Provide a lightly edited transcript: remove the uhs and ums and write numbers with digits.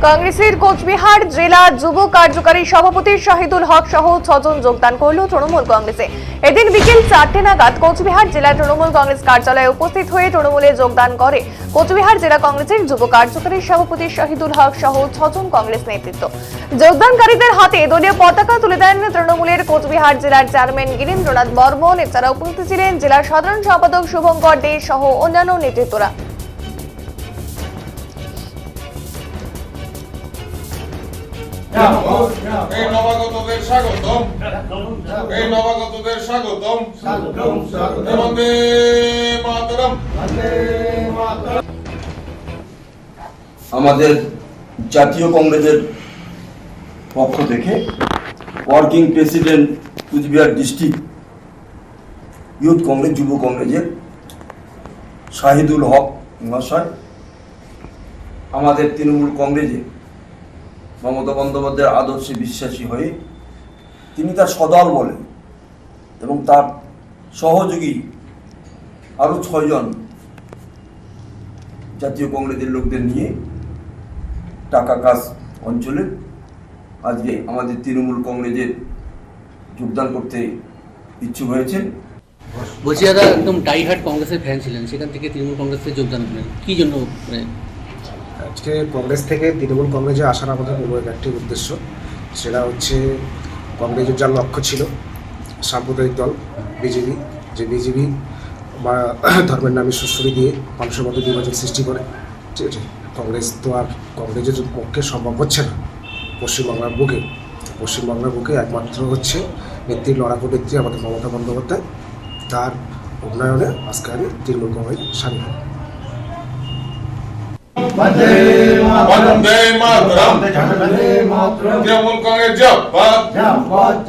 কংগ্রেসের কোচবিহার জেলা যুব কার্যকারী সভাপতি শাহিদুল হক সহ 6 জন যোগদান করল তৃণমূল কংগ্রেসে। এদিন বিকেল 4টে নাগাদ কোচবিহার জেলা তৃণমূল কংগ্রেস কার্যালয়ে উপস্থিত হয়ে তৃণমূলে যোগদান করে কোচবিহার জেলা কংগ্রেসের যুব কার্যকারী সভাপতি শাহিদুল হক সহ 6 জন কংগ্রেস নেতৃত্ব। যোগদানকারীদের হাতে দলীয় পতাকা তুলে দেন তৃণমূলের কোচবিহার জেলার চেয়ারম্যান গিরীন্দ্রনাথ বর্মন। এছাড়া উপস্থিত ছিলেন জেলার সাধারণ সম্পাদক শুভঙ্কর দে সহ অন্যান্য নেতৃত্বরা। এই নবাগতদের স্বাগতম, এই নবাগতদের স্বাগতম। বন্দে মাতরম। আমাদের জাতীয় কংগ্রেসের পক্ষ থেকে working president Cooch Behar district youth Congress যুব কংগ্রেসের শাহিদুল হক মহাশয় আমাদের তৃণমূল কংগ্রেসে মমতা বন্দ্যোপাধ্যায়ের আদর্শে বিশ্বাসী হয়ে তিনি তার সদল বলেন এবং তার সহযোগী আরও 6 জন জাতীয় কংগ্রেসের লোকদের নিয়ে টাকা কাজ অঞ্চলে আজকে আমাদের তৃণমূল কংগ্রেসের যোগদান করতে ইচ্ছুক হয়েছেন। বলছি দাদা, একদম ডাইহার্ড কংগ্রেসের ফ্যান ছিলেন, সেখান থেকে তৃণমূল কংগ্রেসে যোগদান করলেন, কি জন্য? আজকে কংগ্রেস থেকে তৃণমূল কংগ্রেসে আসার আমাদের মূল একটি উদ্দেশ্য, সেটা হচ্ছে কংগ্রেসের যার লক্ষ্য ছিল সাম্প্রদায়িক দল বিজেপি, যে বিজেপি বা ধর্মের নামে সুশ্রী দিয়ে মানুষের মধ্যে বিভাজন সৃষ্টি করে। ঠিক আছে, কংগ্রেস তো আর কংগ্রেসের পক্ষে সম্ভব হচ্ছে না পশ্চিমবাংলার বুকে একমাত্র হচ্ছে নেত্রী লড়াকু নেত্রী আমাদের মমতা বন্দ্যোপাধ্যায়, তার উন্নয়নে আজকে আমি তৃণমূল কংগ্রেস সামিল হব। বন্দে মাতরম। তৃণমূল কংগ্রেস জিন্দাবাদ।